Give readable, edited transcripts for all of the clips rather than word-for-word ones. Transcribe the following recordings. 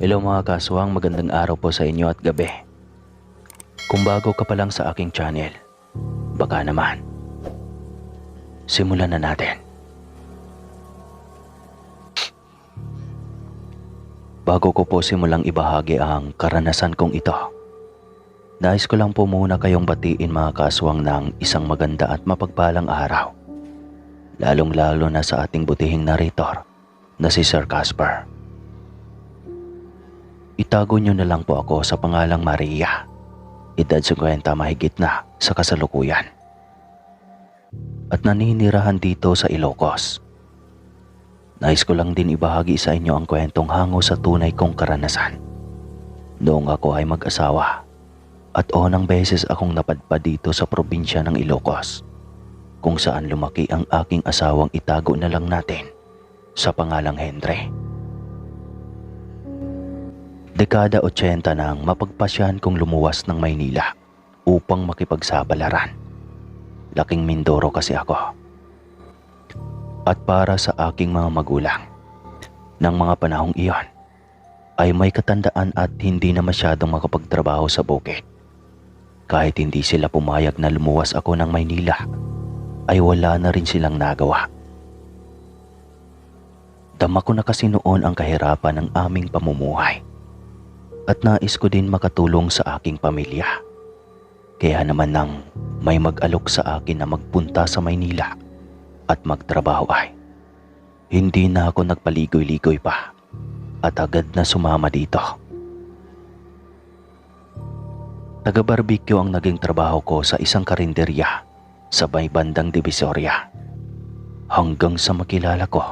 Hello mga kaswang, magandang araw po sa inyo at gabi. Kung bago ka pa lang sa aking channel, baka naman, simulan na natin. Bago ko po simulang ibahagi ang karanasan kong ito, nais ko lang po muna kayong batiin mga kaswang ng isang maganda at mapagpalang araw. Lalong-lalo na sa ating butihing narrator na si Sir Casper. Itago nyo na lang po ako sa pangalang Maria. Edad 50 mahigit na sa kasalukuyan. At naninirahan dito sa Ilocos. Nais ko lang din ibahagi sa inyo ang kwentong hango sa tunay kong karanasan. Noong ako ay mag-asawa at unang beses akong napadpad dito sa probinsya ng Ilocos, kung saan lumaki ang aking asawang itago na lang natin sa pangalang Henry. Dekada 80 nang mapagpasyahan kong lumuwas ng Maynila upang makipagsapalaran. Laking Mindoro kasi ako. At para sa aking mga magulang, ng mga panahong iyon, ay may katandaan at hindi na masyadong makapagtrabaho sa bukid. Kahit hindi sila pumayag na lumuwas ako ng Maynila, ay wala na rin silang nagawa. Dama ko na kasi noon ang kahirapan ng aming pamumuhay. At nais ko din makatulong sa aking pamilya. Kaya naman nang may mag-alok sa akin na magpunta sa Maynila at magtrabaho ay hindi na ako nagpaligoy-ligoy pa at agad na sumama dito. Taga-barbecue ang naging trabaho ko sa isang karinderya sa may bandang Divisoria. Hanggang sa makilala ko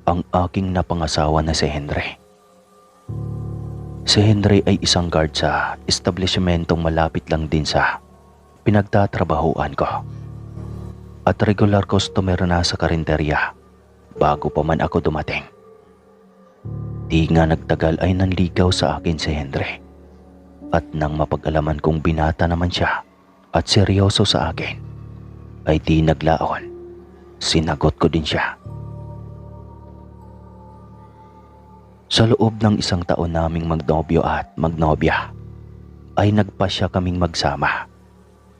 ang aking napangasawa na si Henry. Si Henry ay isang guard sa establishmentong malapit lang din sa pinagtatrabahuan ko. At regular customer na sa karinderya bago pa man ako dumating. Di nga nagtagal ay nanligaw sa akin si Henry. At nang mapag-alaman kong binata naman siya at seryoso sa akin, ay di naglaon. Sinagot ko din siya. Sa loob ng isang taon naming magnobyo at magnobya, ay nagpasya kaming magsama.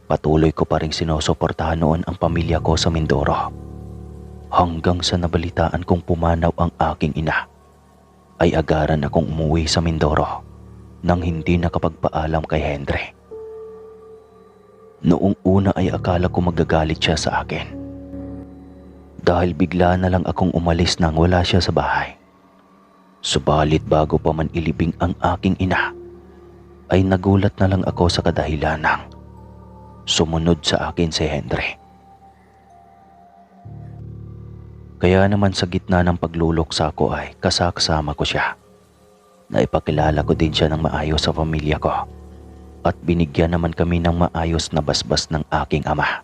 Patuloy ko pa rin sinusuportahan noon ang pamilya ko sa Mindoro. Hanggang sa nabalitaan kong pumanaw ang aking ina, ay agaran akong umuwi sa Mindoro nang hindi nakapagpaalam kay Henry. Noong una ay akala ko magagalit siya sa akin. Dahil bigla na lang akong umalis nang wala siya sa bahay. Subalit bago pa man ilibing ang aking ina, ay nagulat na lang ako sa kadahilan ng sumunod sa akin si Henry. Kaya naman sa gitna ng pagluluksa ko ay kasama ko siya. Naipakilala ko din siya ng maayos sa pamilya ko at binigyan naman kami ng maayos na basbas ng aking ama.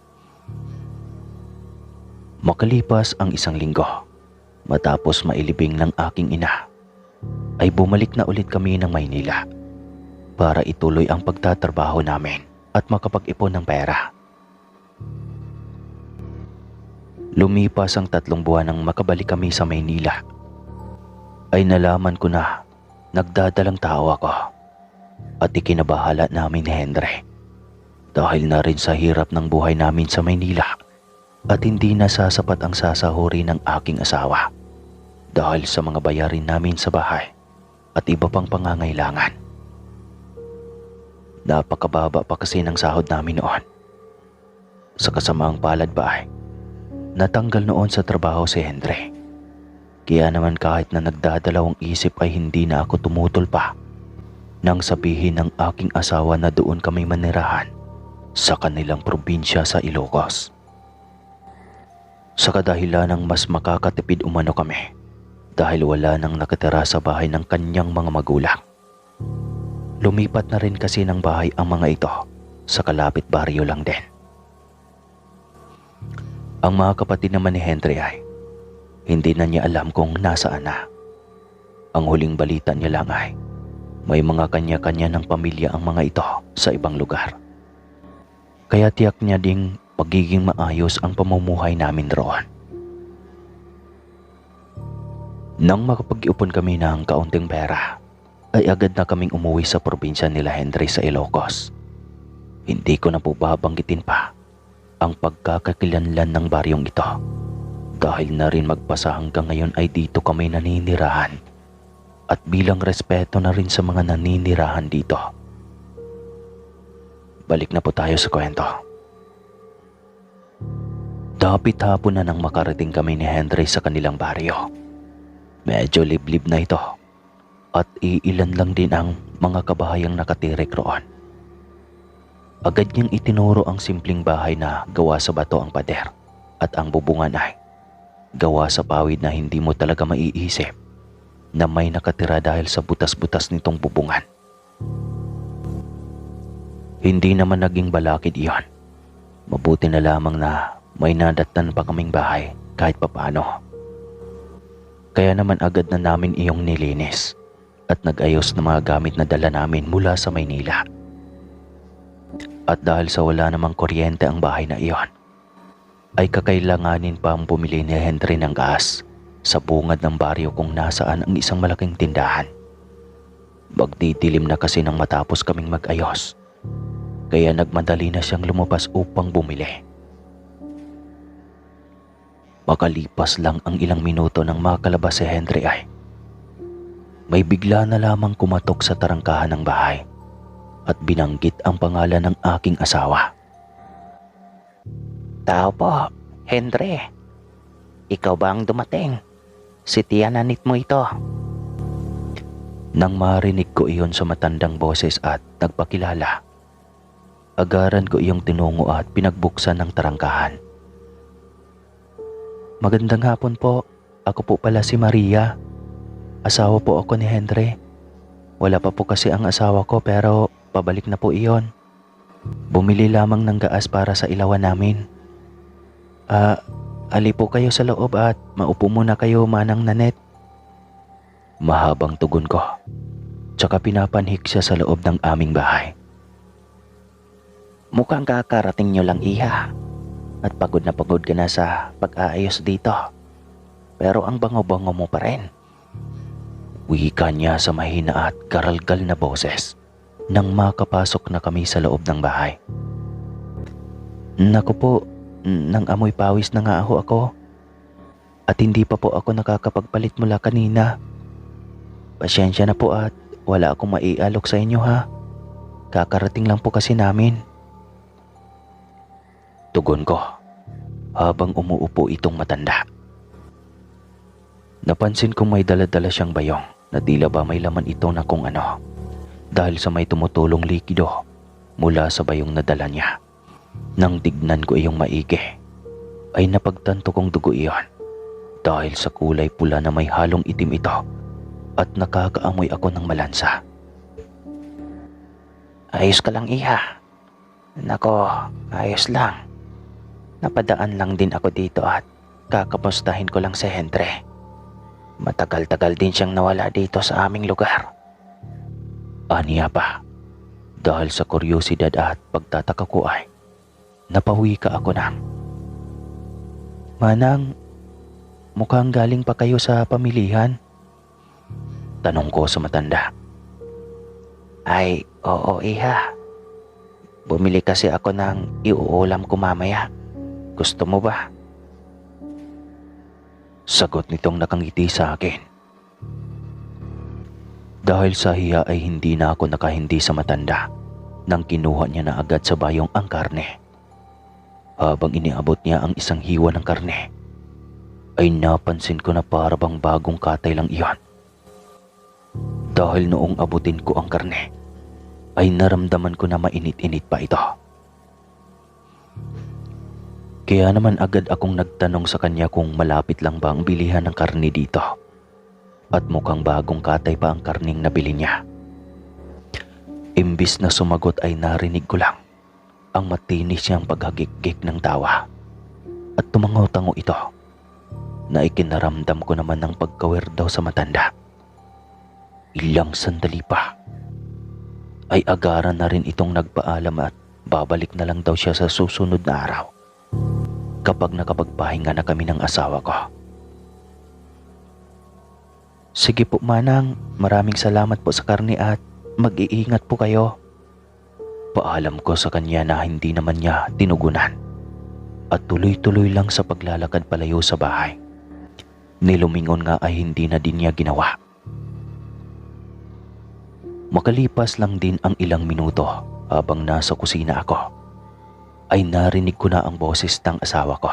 Makalipas ang isang linggo, matapos mailibing ng aking ina, ay bumalik na ulit kami ng Maynila para ituloy ang pagtatrabaho namin at makapag-ipon ng pera. Lumipas ang 3 buwan nang makabalik kami sa Maynila, ay nalaman ko na nagdadalang tao ako at ikinabahala namin ni Henry dahil na rin sa hirap ng buhay namin sa Maynila at hindi nasasapat ang sasahuri ng aking asawa dahil sa mga bayarin namin sa bahay at iba pang pangangailangan. Napakababa pa kasi ng sahod namin noon. Sa kasamaang palad ba ay natanggal noon sa trabaho si Henry. Kaya naman kahit na nagdadalawang isip ay hindi na ako tumutol pa nang sabihin ng aking asawa na doon kami manirahan sa kanilang probinsya sa Ilocos. Sa kadahilan ng mas makakatipid umano kami dahil wala nang nakatira sa bahay ng kanyang mga magulang. Lumipat na rin kasi ng bahay ang mga ito sa kalapit baryo lang din. Ang mga kapatid naman ni Henry ay hindi na niya alam kung nasaan na. Ang huling balita niya lang ay may mga kanya-kanya ng pamilya ang mga ito sa ibang lugar. Kaya tiyak niya ding magiging maayos ang pamumuhay namin roon. Nang makapag-ipon kami ng kaunting pera, ay agad na kaming umuwi sa probinsya nila Henry sa Ilocos. Hindi ko na po babanggitin pa ang pagkakakilanlan ng baryong ito dahil na rin magpasa hanggang ngayon ay dito kami naninirahan at bilang respeto na rin sa mga naninirahan dito. Balik na po tayo sa kwento. Dapit hapon na nang makarating kami ni Henry sa kanilang baryo. Medyo liblib na ito at iilan lang din ang mga kabahayang nakatirik roon. Agad niyang itinuro ang simpleng bahay na gawa sa bato ang pader at ang bubungan ay gawa sa pawid na hindi mo talaga maiisip na may nakatira dahil sa butas-butas nitong bubungan. Hindi naman naging balakid iyon. Mabuti na lamang na may nadatnan pa kaming bahay kahit papaano. Kaya naman agad na namin iyong nilinis at nag-ayos ng mga gamit na dala namin mula sa Maynila. At dahil sa wala namang kuryente ang bahay na iyon, ay kakailanganin pa ang bumili ni Henry ng gas sa bungad ng baryo kung nasaan ang isang malaking tindahan. Magdidilim na kasi nang matapos kaming mag-ayos, kaya nagmadali na siyang lumabas upang bumili. Makalipas lang ang ilang minuto nang makalabas si Henry ay may bigla na lamang kumatok sa tarangkahan ng bahay at binanggit ang pangalan ng aking asawa. Tao po, Henry. Ikaw ba ang dumating? Si Tia Nanit mo ito. Nang marinig ko iyon sa matandang boses at nagpakilala, agaran ko iyong tinungo at pinagbuksan ng tarangkahan. Magandang hapon po. Ako po pala si Maria. Asawa po ako ni Henry. Wala pa po kasi ang asawa ko pero pabalik na po iyon. Bumili lamang ng gas para sa ilawan namin. Ali po kayo sa loob at maupo muna kayo, Manang Nanet. Mahabang tugon ko. Tsaka pinapanhik siya sa loob ng aming bahay. Mukhang kakarating nyo lang, Iha. At pagod na pagod ka na sa pag-aayos dito. Pero ang bango-bango mo pa rin. Wika niya sa mahina at garalgal na boses nang makapasok na kami sa loob ng bahay. Naku po, nang amoy pawis na nga ako. At hindi pa po ako nakakapagpalit mula kanina. Pasyensya na po at wala akong maialok sa inyo ha. Kakarating lang po kasi namin. Tugon ko habang umuupo itong matanda. Napansin kong may dala-dala siyang bayong na tila ba may laman ito na kung ano dahil sa may tumutulong likido mula sa bayong na dala niya. Nang tignan ko iyong maigi, ay napagtanto kong dugo iyon dahil sa kulay pula na may halong itim ito at nakakaamoy ako ng malansa. Ayos ka lang, Iha. Nako, ayos lang. Napadaan lang din ako dito at kakamustahin ko lang si Henry. Matagal-tagal din siyang nawala dito sa aming lugar. Aniya pa, dahil sa kuryosidad at pagtataka ko ay napawi ka ako ng, Manang, mukhang galing pa kayo sa pamilihan? Tanong ko sa matanda. Ay, oo, Iha. Bumili kasi ako ng iuulam ko mamaya. Gusto mo ba? Sagot nitong nakangiti sa akin. Dahil sa hiya ay hindi na ako nakahindi sa matanda nang kinuha niya na agad sa bayong ang karne. Habang iniabot niya ang isang hiwa ng karne, ay napansin ko na para bang bagong katay lang iyon. Dahil noong abutin ko ang karne, ay naramdaman ko na mainit-init pa ito. Kaya naman agad akong nagtanong sa kanya kung malapit lang ba ang bilihan ng karne dito. At mukhang bagong katay pa ang karning nabili niya. Imbis na sumagot ay narinig ko lang ang matinis niyang paghagik-gik ng tawa. At tumango-tango ito na ikinaramdam ko naman ng pagkawir daw sa matanda. Ilang sandali pa ay agaran na rin itong nagpaalam at babalik na lang daw siya sa susunod na araw kapag nakapagpahinga na kami ng asawa ko. Sige po manang, maraming salamat po sa karne at mag-iingat po kayo. Paalam ko sa kanya na hindi naman niya tinugunan at tuloy-tuloy lang sa paglalakad palayo sa bahay. Nilumingon nga ay hindi na din niya ginawa. Makalipas lang din ang ilang minuto habang nasa kusina ako, ay narinig ko na ang boses ng asawa ko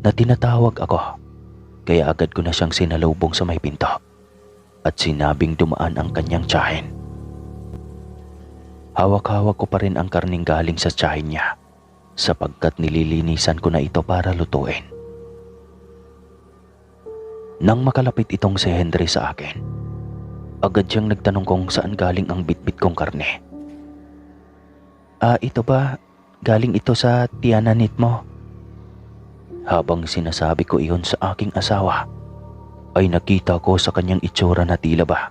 na tinatawag ako, kaya agad ko na siyang sinalubong sa may pinto at sinabing dumaan ang kanyang tiyahin. Hawak-hawak ko pa rin ang karning galing sa tiyahin niya sapagkat nililinisan ko na ito para lutuin. Nang makalapit itong si Henry sa akin, agad siyang nagtanong kung saan galing ang bitbit kong karne. Ito ba? Galing ito sa tiyananit mo? Habang sinasabi ko iyon sa aking asawa, ay nakita ko sa kanyang itsura na tila ba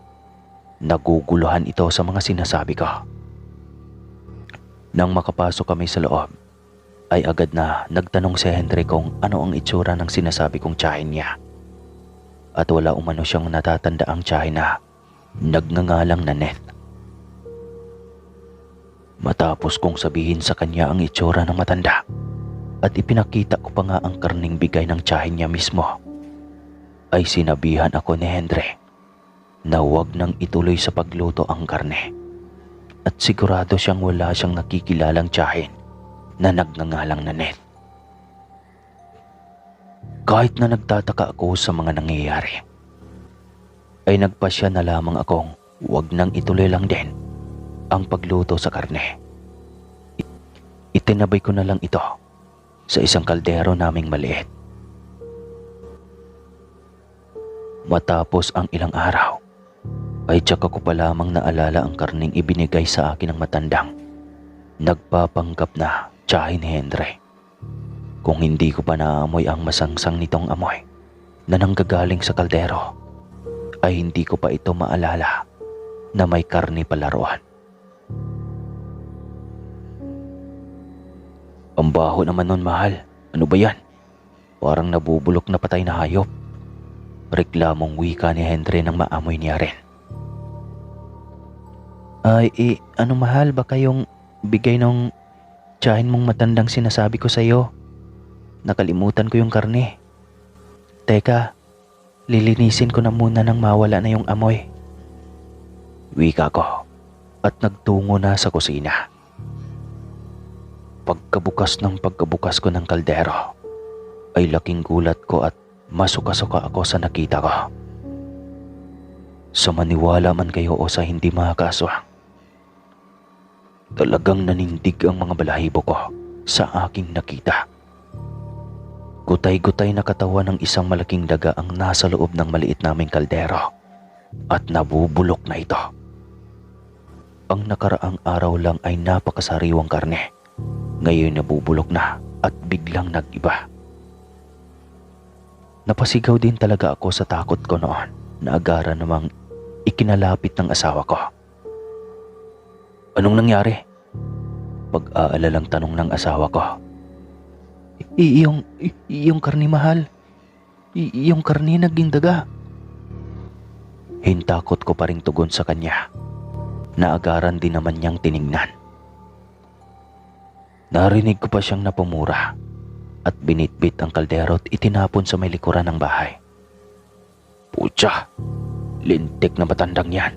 naguguluhan ito sa mga sinasabi ko. Nang makapasok kami sa loob, ay agad na nagtanong si Henry kung ano ang itsura ng sinasabi kong tiyahin niya. At wala umano siyang natatandaang tiyahin na nagngangalang Nanette. Matapos kong sabihin sa kanya ang itsura ng matanda at ipinakita ko pa nga ang karning bigay ng tiyahin niya mismo, ay sinabihan ako ni Henry na huwag nang ituloy sa pagluto ang karne at sigurado siyang wala siyang nakikilalang tiyahin na nagngangalang Nanette. Kahit na nagtataka ako sa mga nangyayari, ay nagpasya na lamang akong huwag nang ituloy lang din ang pagluto sa karne. Itinabay ko na lang ito sa isang kaldero naming maliit. Matapos ang ilang araw, ay tsaka ko pa lamang naalala ang karning ibinigay sa akin ng matandang nagpapanggap na tiyahin ni Henry. Kung hindi ko pa naamoy ang masangsang nitong amoy na nanggagaling sa kaldero, ay hindi ko pa ito maalala na may karne pala roon. Ang baho naman nun, mahal. Ano ba yan? Parang nabubulok na patay na hayop. Reklamong wika ni Henry nang maamoy niya rin. Ano mahal, baka yung bigay nung tiyahin mong matandang sinasabi ko sa'yo. Nakalimutan ko yung karne. Teka, lilinisin ko na muna nang mawala na yung amoy. Wika ko at nagtungo na sa kusina. Pagkabukas ko ng kaldero, ay laking gulat ko at masuka-suka ako sa nakita ko. Sa maniwala man kayo o sa hindi makakaswang, talagang nanindig ang mga balahibo ko sa aking nakita. Gutay-gutay na katawan ng isang malaking daga ang nasa loob ng maliit naming kaldero at nabubulok na ito. Ang nakaraang araw lang ay napakasariwang karne. Ngayon nabubulok na at biglang nag-iba. Napasigaw din talaga ako sa takot ko noon na agara namang ikinalapit ng asawa ko. Anong nangyari? Pag-aalalang tanong ng asawa ko. Yung karne mahal. Yung karne naging daga. Hintakot ko pa ring tugon sa kanya na agaran din naman niyang tiningnan. Narinig ko pa siyang napumura at binitbit ang kaldero at itinapon sa may likuran ng bahay. Putya, lintik na matandang yan.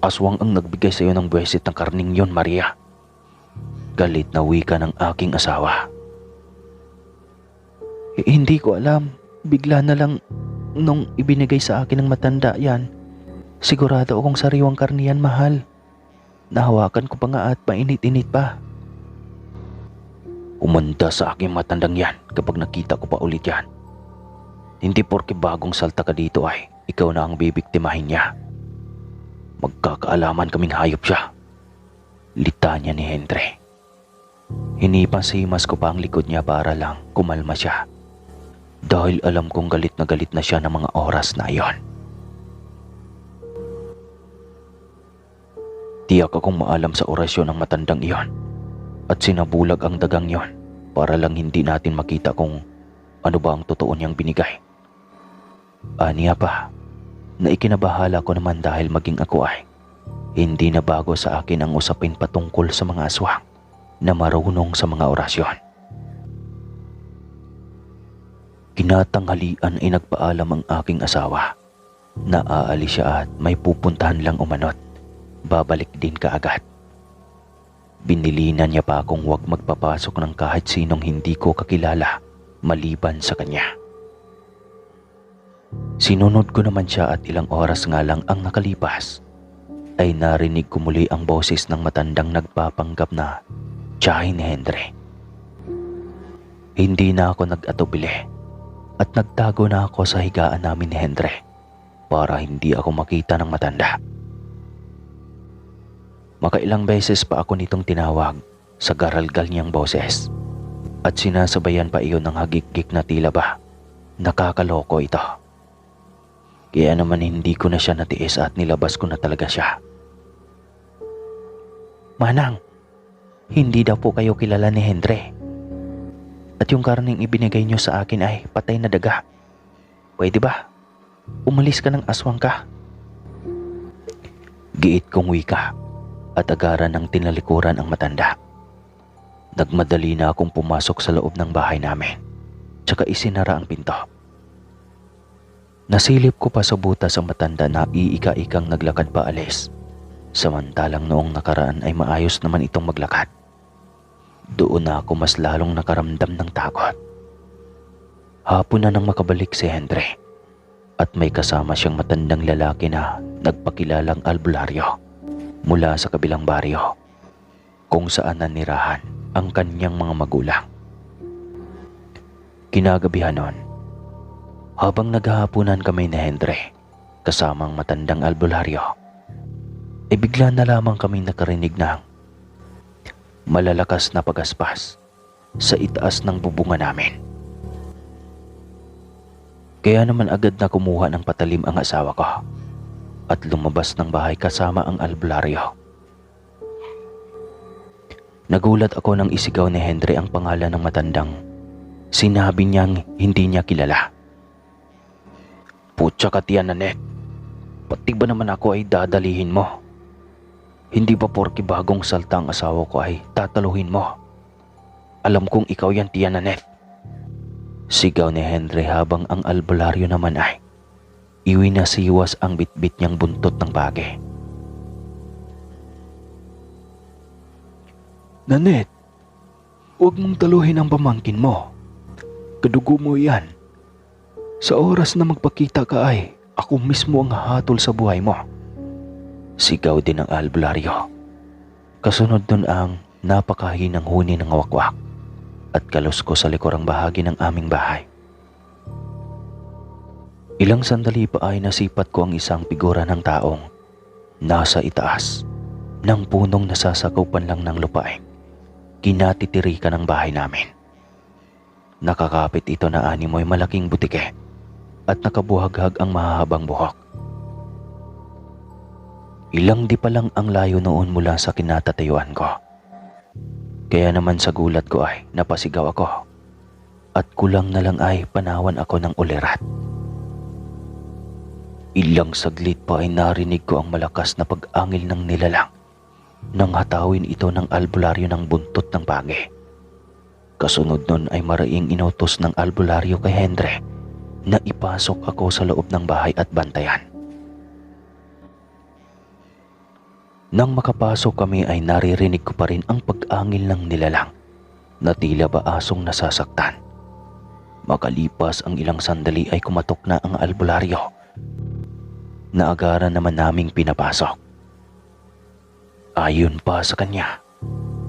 Aswang ang nagbigay sa iyo ng buwesit ng karning yon, Maria. Galit na wika ng aking asawa. Hindi ko alam. Bigla na lang nung ibinigay sa akin ng matanda yan. Sigurado akong sariwang karne yan, mahal. Nahawakan ko pa nga at mainit-init pa. Umanda sa aking matandang yan kapag nakita ko pa ulit yan. Hindi porke bagong salta ka dito ay ikaw na ang bibiktimahin niya. Magkakaalaman kaming hayop siya. Litanya ni Henry. Hinipas-himas ko pa ang likod niya para lang kumalma siya. Dahil alam kong galit na siya ng mga oras na iyon. Tiyak akong maalam sa orasyon ng matandang iyon at sinabulag ang dagang iyon para lang hindi natin makita kung ano ba ang totoo niyang binigay. Aniya pa na ikinabahala ko naman dahil maging ako ay hindi na bago sa akin ang usapin patungkol sa mga aswang na marunong sa mga orasyon. Kinatanghalian ay nagpaalam ang aking asawa na aalis siya at may pupuntahan lang umanot. Babalik din kaagad. Binilinan niya pa akong huwag magpapasok ng kahit sinong hindi ko kakilala maliban sa kanya. Sinunod ko naman siya at ilang oras nga lang ang nakalipas ay narinig ko muli ang boses ng matandang nagpapanggap na tiyahin ni Henry. Hindi na ako nag-atubili at nagtago na ako sa higaan namin ni Henry para hindi ako makita ng matanda. Makailang beses pa ako nitong tinawag sa garalgal niyang boses at sinasabayan pa iyon ng hagik-gik na tila ba nakakaloko ito. Kaya naman hindi ko na siya natiis at nilabas ko na talaga siya. Manang, hindi daw po kayo kilala ni Henry. At yung karning ibinigay niyo sa akin ay patay na daga. Pwede ba? Umalis ka ng aswang ka. Giit kong wika at agaran ng tinalikuran ang matanda. Nagmadali na akong pumasok sa loob ng bahay namin, tsaka isinara ang pinto. Nasilip ko pa sa butas ang matanda na iika-ikang naglakad pa alis, samantalang noong nakaraan ay maayos naman itong maglakad. Doon na ako mas lalong nakaramdam ng takot. Hapon na nang makabalik si Henry at may kasama siyang matandang lalaki na nagpakilalang albularyo mula sa kabilang baryo kung saan nanirahan ang kanyang mga magulang. Kinagabihan nun, habang naghahapunan kami ni Henry kasamang matandang albularyo, ay bigla na lamang kaming nakarinig ng malalakas na pagaspas sa itaas ng bubungan namin. Kaya naman agad na kumuha ng patalim ang asawa ko at lumabas ng bahay kasama ang albularyo. Nagulat ako nang isigaw ni Henry ang pangalan ng matandang sinabi niyang hindi niya kilala. Putya ka tiyan, Nanette. Pati ba naman ako ay dadalihin mo? Hindi ba porke bagong salta ang asawa ko ay tataluhin mo? Alam kong ikaw yan, tiyan, Nanette. Sigaw ni Henry habang ang albularyo naman ay iwinasiwas ang bitbit niyang buntot ng bage. Nanette, huwag mong taluhin ang pamangkin mo. Kadugo mo yan. Sa oras na magpakita ka ay ako mismo ang hahatol sa buhay mo. Sigaw din ng albularyo. Kasunod nun ang napakahinang huni ng wakwak at kalusko sa likurang bahagi ng aming bahay. Ilang sandali pa ay nasipat ko ang isang figura ng taong nasa itaas ng punong nasasakupan lang ng lupain. Kinatitirikan ng bahay namin. Nakakapit ito na animoy malaking butike at nakabuhaghag ang mahahabang buhok. Ilang di pa lang ang layo noon mula sa kinatatayuan ko. Kaya naman sa gulat ko ay napasigaw ako at kulang na lang ay panawan ako ng ulirat. Ilang saglit pa ay narinig ko ang malakas na pag-angil ng nilalang nang hatawin ito ng albularyo ng buntot ng bage. Kasunod nun ay maraing inutos ng albularyo kay Henry na ipasok ako sa loob ng bahay at bantayan. Nang makapasok kami ay naririnig ko pa rin ang pag-angil ng nilalang na tila ba asong nasasaktan. Makalipas ang ilang sandali ay kumatok na ang albularyo na agaran naman naming pinapasok. Ayon pa sa kanya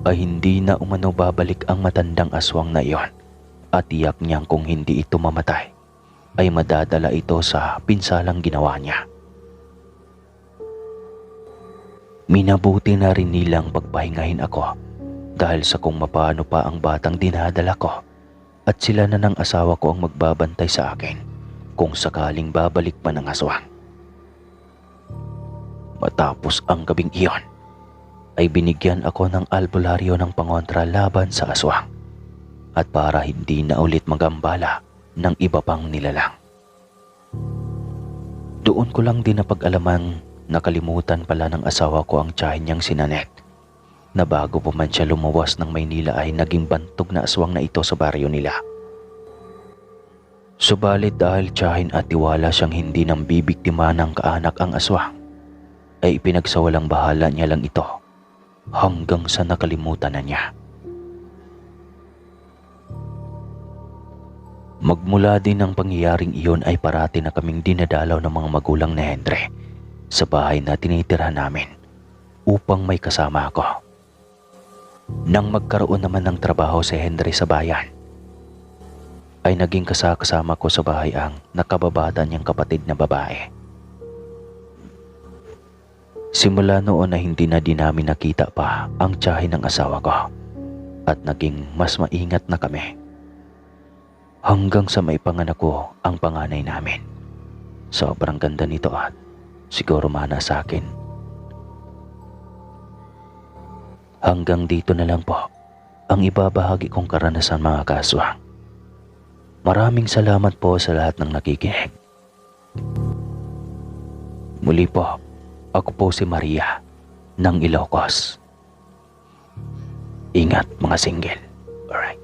ay hindi na umano babalik ang matandang aswang na iyon at tiyak niyang kung hindi ito mamatay ay madadala ito sa pinsalang ginawa niya. Minabuti na rin nilang pagpahingahin ako dahil sa kung mapaano pa ang batang dinadala ko at sila na ng asawa ko ang magbabantay sa akin kung sakaling babalik pa ng aswang. Matapos ang gabing iyon ay binigyan ako ng albularyo ng pangontra laban sa aswang at para hindi na ulit magambala ng iba pang nilalang. Doon ko lang din napag-alamang nakalimutan pala ng asawa ko ang tiyahin niyang si Nanette, na bago pa man siya lumuwas ng Maynila ay naging bantog na aswang na ito sa baryo nila. Subalit dahil tiyahin at tiwala siyang hindi nang bibiktima ng kaanak ang aswang, ay ipinagsawalang bahala niya lang ito hanggang sa nakalimutan na niya. Magmula din ng pangyayaring iyon ay parati na kaming dinadalaw ng mga magulang ni Henry sa bahay na tinitirhan namin upang may kasama ako. Nang magkaroon naman ng trabaho si Henry sa bayan, ay naging kasama ko sa bahay ang nakababata niyang kapatid na babae. Simula noon na hindi na din namin nakita pa ang tiyahin ng asawa ko at naging mas maingat na kami. Hanggang sa maipanganak ko ang panganay namin. Sobrang ganda nito at siguro mana sa akin. Hanggang dito na lang po ang ibabahagi kong karanasan, mga kaswang. Maraming salamat po sa lahat ng nakikinig. Muli po, ako po si Maria ng Ilocos. Ingat mga single. Alright.